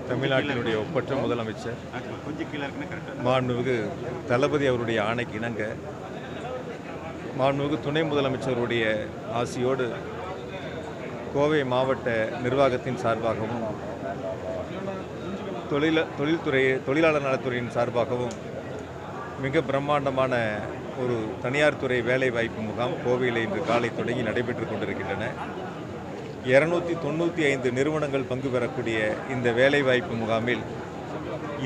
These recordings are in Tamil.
தமிழ்நாட்டினுடைய ஒப்பற்ற முதலமைச்சர் மாண்புமிகு தளபதி அவருடைய ஆணைக்கு இணங்க மாண்புமிகு துணை முதலமைச்சருடைய ஆசியோடு கோவை மாவட்ட நிர்வாகத்தின் சார்பாகவும் தொழிலாளர் நலத்துறையின் சார்பாகவும் மிக பிரம்மாண்டமான ஒரு தனியார் துறை வேலைவாய்ப்பு முகாம் கோவையில் இன்று காலை தொடங்கி நடைபெற்று கொண்டிருக்கின்றன. 295 நிறுவனங்கள் பங்கு பெறக்கூடிய இந்த வேலைவாய்ப்பு முகாமில்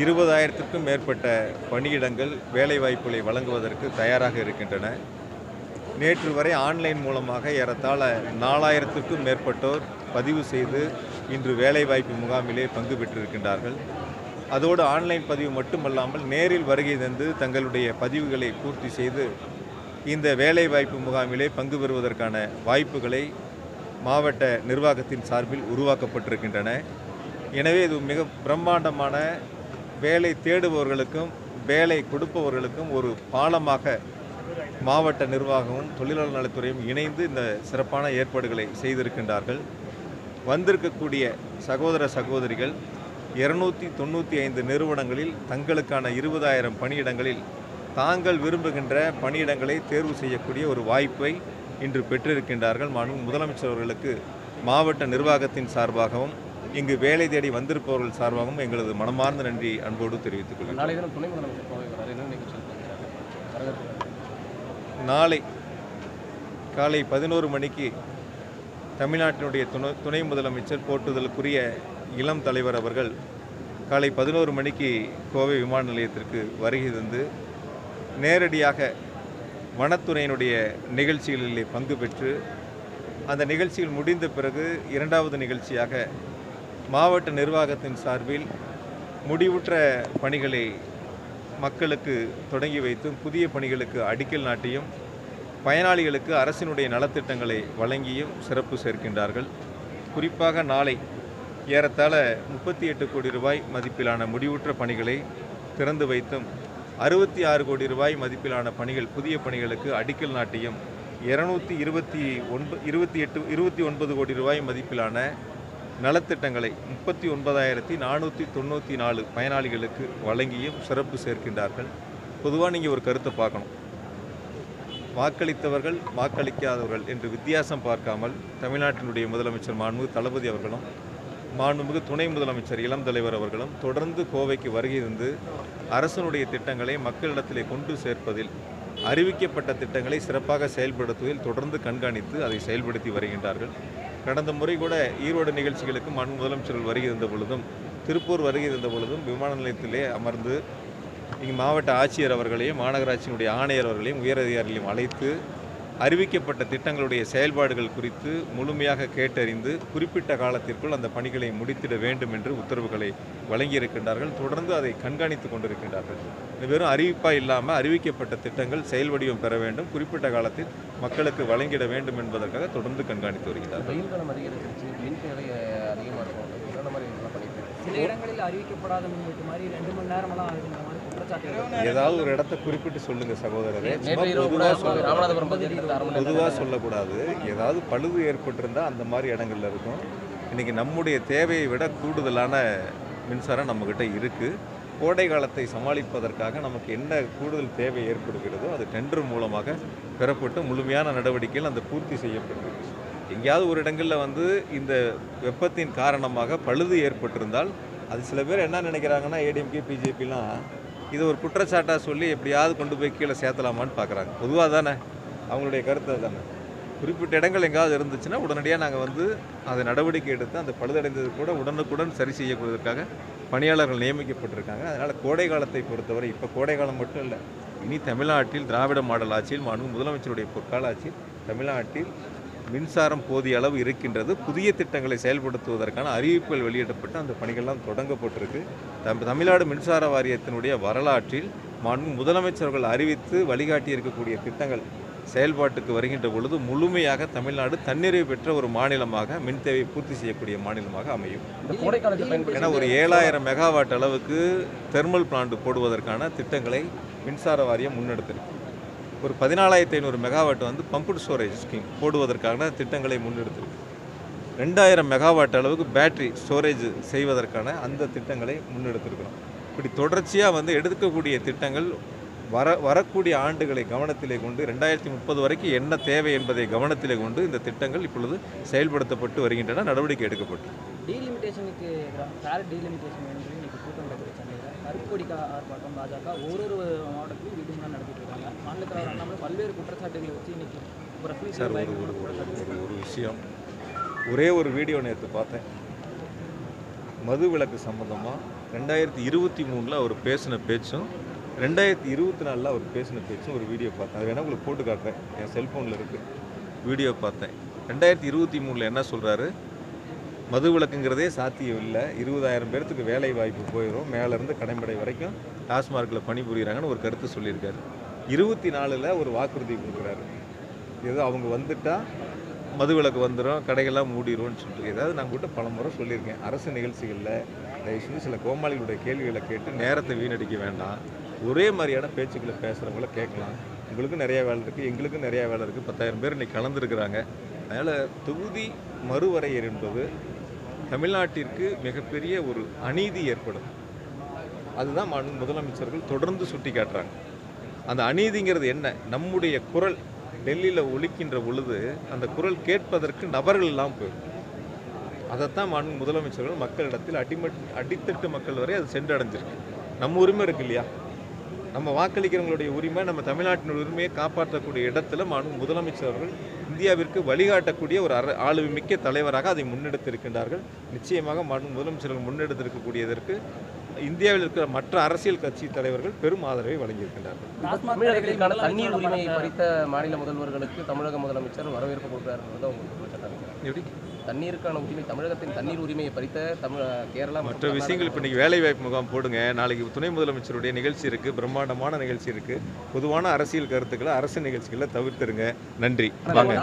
20,000க்கும் மேற்பட்ட பணியிடங்கள் வேலைவாய்ப்புகளை வழங்குவதற்கு தயாராக இருக்கின்றன. நேற்று வரை ஆன்லைன் மூலமாக ஏறத்தாழ 4,000க்கும் மேற்பட்டோர் பதிவு செய்து இன்று வேலைவாய்ப்பு முகாமிலே பங்கு பெற்றிருக்கின்றார்கள். அதோடு ஆன்லைன் பதிவு மட்டுமல்லாமல் நேரில் வருகை தந்து தங்களுடைய பதிவுகளை பூர்த்தி செய்து இந்த வேலைவாய்ப்பு முகாமிலே பங்கு பெறுவதற்கான வாய்ப்புகளை மாவட்ட நிர்வாகத்தின் சார்பில் உருவாக்கப்பட்டிருக்கின்றன. எனவே இது மிக பிரம்மாண்டமான வேலை தேடுபவர்களுக்கும் வேலை கொடுப்பவர்களுக்கும் ஒரு பாலமாக மாவட்ட நிர்வாகமும் தொழிலாளர் நலத்துறையும் இணைந்து இந்த சிறப்பான ஏற்பாடுகளை செய்திருக்கின்றார்கள். வந்திருக்கக்கூடிய சகோதர சகோதரிகள் 295 நிறுவனங்களில் தங்களுக்கான 20,000 பணியிடங்களில் தாங்கள் விரும்புகின்ற பணியிடங்களை தேர்வு செய்யக்கூடிய ஒரு வாய்ப்பை இன்று பெற்றிருக்கின்றார்கள். முதலமைச்சர் அவர்களுக்கு மாவட்ட நிர்வாகத்தின் சார்பாகவும் இங்கு வேலை தேடி வந்திருப்பவர்கள் சார்பாகவும் எங்களது மனமார்ந்த நன்றி அன்போடு தெரிவித்துக் கொள்கிறேன். நாளை காலை 11 மணிக்கு தமிழ்நாட்டினுடைய துணை முதலமைச்சர் போற்றுதலுக்குரிய இளம் தலைவர் அவர்கள் காலை 11 மணிக்கு கோவை விமான நிலையத்திற்கு வருகை தந்து நேரடியாக வனத்துறையினுடைய நிகழ்ச்சிகளிலே பங்கு பெற்று அந்த நிகழ்ச்சிகள் முடிந்த பிறகு இரண்டாவது நிகழ்ச்சியாக மாவட்ட நிர்வாகத்தின் சார்பில் முடிவுற்ற பணிகளை மக்களுக்கு தொடங்கி வைத்தும் புதிய பணிகளுக்கு அடிக்கல் நாட்டியும் பயனாளிகளுக்கு அரசினுடைய நலத்திட்டங்களை வழங்கியும் சிறப்பு சேர்க்கின்றார்கள். குறிப்பாக நாளை ஏறத்தாழ 38 கோடி ரூபாய் மதிப்பிலான முடிவுற்ற பணிகளை திறந்து வைத்தும் 66 கோடி ரூபாய் மதிப்பிலான பணிகள் புதிய பணிகளுக்கு அடிக்கல் நாட்டியும் 229 கோடி ரூபாய் மதிப்பிலான நலத்திட்டங்களை 39,494 பயனாளிகளுக்கு வழங்கியும் சிறப்பு சேர்க்கின்றார்கள். பொதுவாக நீங்கள் ஒரு கருத்தை பார்க்கணும், வாக்களித்தவர்கள் வாக்களிக்காதவர்கள் என்று வித்தியாசம் பார்க்காமல் தமிழ்நாட்டினுடைய முதலமைச்சர் மாண்புமிகு தளபதி அவர்களும் மாண்புமிகு துணை முதலமைச்சர் இளம் தலைவர் அவர்களும் தொடர்ந்து கோவைக்கு வருகை தந்து அரசனுடைய திட்டங்களை மக்களிடத்திலே கொண்டு சேர்ப்பதில் அறிவிக்கப்பட்ட திட்டங்களை சிறப்பாக செயல்படுத்துவதில் தொடர்ந்து கண்காணித்து அதை செயல்படுத்தி வருகின்றார்கள். கடந்த முறை கூட ஈரோடு நிகழ்ச்சிகளுக்கு மாண்பு முதலமைச்சர்கள் வருகை இருந்த பொழுதும் திருப்பூர் வருகை இருந்த பொழுதும் விமான நிலையத்திலே அமர்ந்து இங்கு மாவட்ட ஆட்சியர் அவர்களையும் மாநகராட்சியினுடைய ஆணையர் அவர்களையும் உயரதிகாரிகளையும் அழைத்து அறிவிக்கப்பட்ட திட்டங்களுடைய செயல்பாடுகள் குறித்து முழுமையாக கேட்டறிந்து குறிப்பிட்ட காலத்திற்குள் அந்த பணிகளை முடித்திட வேண்டும் என்று உத்தரவுகளை வழங்கியிருக்கின்றார்கள். தொடர்ந்து அதை கண்காணித்து கொண்டிருக்கின்றார்கள். வெறும் அறிவிப்பாக இல்லாமல் அறிவிக்கப்பட்ட திட்டங்கள் செயல் வடிவம் பெற வேண்டும், குறிப்பிட்ட காலத்தில் மக்களுக்கு வழங்கிட வேண்டும் என்பதற்காக தொடர்ந்து கண்காணித்து வருகிறார்கள். சில இடங்களில் அறிவிக்கப்படாத மாதிரி 2 மணி நேரமெல்லாம் ஏதாவது ஒரு இடத்தை குறிப்பிட்டு சொல்லுங்க சகோதரரே. பொதுவாக சொல்லக்கூடாது. ஏதாவது பழுது ஏற்பட்டிருந்தால் அந்த மாதிரி இடங்கள்ல இருக்கும். இன்னைக்கு நம்முடைய தேவையை விட கூடுதலான மின்சாரம் நம்மக்கிட்ட இருக்குது. கோடை காலத்தை சமாளிப்பதற்காக நமக்கு என்ன கூடுதல் தேவை ஏற்படுகிறதோ அது டெண்டர் மூலமாக பெறப்பட்டு முழுமையான நடவடிக்கைகள் அந்த பூர்த்தி செய்யப்பட்டிருக்கு. எங்கேயாவது ஒரு இடங்களில் இந்த வெப்பத்தின் காரணமாக பழுது ஏற்பட்டிருந்தால் அது சில பேர் என்ன நினைக்கிறாங்கன்னா ஏடிஎம்கே பிஜேபிலாம் இது ஒரு குற்றச்சாட்டாக சொல்லி எப்படியாவது கொண்டு போய் கீழே சேர்த்தலாமான்னு பார்க்குறாங்க. பொதுவாக தானே அவங்களுடைய கருத்து தானே. குறிப்பிட்ட இடங்கள் எங்காவது இருந்துச்சுன்னா உடனடியாக நாங்கள் அதை நடவடிக்கை எடுத்து அந்த பழுதடைந்தது கூட உடனுக்குடன் சரி செய்யக்கூடியதற்காக பணியாளர்கள் நியமிக்கப்பட்டிருக்காங்க. அதனால் கோடை காலத்தை பொறுத்தவரை இப்போ கோடை காலம் மட்டும் இல்லை, இனி தமிழ்நாட்டில் திராவிட மாடல் ஆட்சியில் முதலமைச்சருடைய பொற்கால ஆட்சியில் தமிழ்நாட்டில் மின்சாரம் போதிய அளவு இருக்கின்றது. புதிய திட்டங்களை செயல்படுத்துவதற்கான அறிவிப்புகள் வெளியிடப்பட்டு அந்த பணிகள்லாம் தொடங்கப்பட்டிருக்கு. தமிழ்நாடு மின்சார வாரியத்தினுடைய வரலாற்றில் முதலமைச்சர்கள் அறிவித்து வழிகாட்டி இருக்கக்கூடிய திட்டங்கள் செயல்பாட்டுக்கு வருகின்ற பொழுது முழுமையாக தமிழ்நாடு தன்னிறைவு பெற்ற ஒரு மாநிலமாக மின் தேவையை பூர்த்தி செய்யக்கூடிய மாநிலமாக அமையும். ஏன்னா ஒரு 7,000 மெகாவாட் அளவுக்கு தெர்மல் பிளான்ட் போடுவதற்கான திட்டங்களை மின்சார வாரியம் முன்னெடுத்திருக்கு. ஒரு 14,500 மெகாவாட் வந்து பம்புடு ஸ்டோரேஜ் ஸ்கீம் போடுவதற்கான திட்டங்களை முன்னெடுத்திருக்கு. 2000 மெகாவாட் அளவுக்கு பேட்டரி ஸ்டோரேஜ் செய்வதற்கான அந்த திட்டங்களை முன்னெடுத்திருக்கிறோம். இப்படி தொடர்ச்சியாக வந்து எடுக்கக்கூடிய திட்டங்கள் வரக்கூடிய ஆண்டுகளை கவனத்திலே கொண்டு 2030 வரைக்கும் என்ன தேவை என்பதை கவனத்திலே கொண்டு இந்த திட்டங்கள் இப்பொழுது செயல்படுத்தப்பட்டு வருகின்றன, நடவடிக்கை எடுக்கப்பட்டு. டீலிமிட்டேஷனுக்கு ஃபேர் டீலிமிட்டேஷன் வேணும் இன்னைக்கு கூட்டம் நடக்குது சென்னையில். கருப்பொடி ஆர்ப்பாட்டம் பாஜக ஒரு மாவட்டத்திலும் வீடுங்களாம் நடத்திட்டு இருக்காங்க. மாநில தலைவர் அண்ணாமலை பல்வேறு குற்றச்சாட்டுகளை வச்சு இன்னைக்கு சார் ஒரு விஷயம், ஒரே ஒரு வீடியோ நேற்று பார்த்தேன். மது விலக்கு சம்பந்தமாக 2023 அவர் பேசின பேச்சும் 2024 அவர் பேசின பேச்சும் ஒரு வீடியோ பார்த்தேன். அது வேணால் உங்களுக்கு போட்டு காட்டுறேன், என் செல்ஃபோனில் இருக்குது. வீடியோ பார்த்தேன். 2023 என்ன சொல்கிறாரு, மது விலக்குங்கிறதே சாத்தியம் இல்லை, 20,000 பேர்த்துக்கு வேலை வாய்ப்பு போயிடும், மேலேருந்து கடைமடை வரைக்கும் டாஸ்மார்க்கில் பணிபுரிகிறாங்கன்னு ஒரு கருத்து சொல்லியிருக்காரு. 24 ஒரு வாக்குறுதி கொடுக்குறாரு, ஏதோ அவங்க வந்துட்டால் மது விலக்கு வந்துடும், கடைகள்லாம் மூடிடும்னு சொல்லிட்டு. ஏதாவது நான் கூட பல முறை சொல்லியிருக்கேன், அரசு நிகழ்ச்சிகளில் தயவுசெய்து சில கோமாளிகளுடைய கேள்விகளை கேட்டு நேரத்தை வீணடிக்க வேண்டாம். ஒரே மாதிரியான பேச்சுக்களை பேசுகிறவங்கள கேட்கலாம். உங்களுக்கும் நிறையா வேலை இருக்குது, எங்களுக்கும் நிறையா வேலை இருக்குது. 10,000 பேர் இன்றைக்கி கலந்துருக்கிறாங்க. அதனால் தொகுதி மறுவரையறை என்பது தமிழ்நாட்டிற்கு மிகப்பெரிய ஒரு அநீதி ஏற்படும். அதுதான் முதலமைச்சர்கள் தொடர்ந்து சுட்டி காட்டுறாங்க. அந்த அநீதிங்கிறது என்ன, நம்முடைய குரல் டெல்லியில் ஒலிக்கின்ற பொழுது அந்த குரல் கேட்பதற்கு நபர்கள் எல்லாம் போயிடும். அதைத்தான் முதலமைச்சர்கள் மக்களிடத்தில் அடித்தட்டு மக்கள் வரை அது சென்றடைஞ்சிருக்கு. நம்ம உரிமை இருக்கு இல்லையா, நம்ம வாக்களிக்கிறவங்களுடைய உரிமை, நம்ம தமிழ்நாட்டின் உரிமையை காப்பாற்றக்கூடிய இடத்துல முதலமைச்சர்கள் இந்தியாவிற்கு வழிகாட்டக்கூடிய ஒரு ஆளுமிக்க தலைவராக அதை முன்னெடுத்திருக்கின்றார்கள். நிச்சயமாக முதலமைச்சர்கள் முன்னெடுத்திருக்கக்கூடியதற்கு இந்தியாவில் இருக்கிற மற்ற அரசியல் கட்சி தலைவர்கள் பெரும் ஆதரவை வழங்கியிருக்கின்றார்கள். தமிழகத்திற்கான தண்ணீர் உரிமையை பறித்த மாநில முதல்வர்களுக்கு தமிழக முதலமைச்சர் வரவேற்பு கொடுக்கிறார். எப்படி தண்ணீருக்கான உரிமை, தமிழகத்தின் தண்ணீர் உரிமையை பறித்த கேரளா மற்ற விஷயங்கள் இப்போ இன்றைக்கி வேலைவாய்ப்பு முகாம் போடுங்க, நாளைக்கு துணை முதலமைச்சருடைய நிகழ்ச்சி இருக்குது, பிரம்மாண்டமான நிகழ்ச்சி இருக்குது. பொதுவான அரசியல் கருத்துக்களை அரசு நிகழ்ச்சிகளை தவிர்த்துருங்க. நன்றி. வாங்க.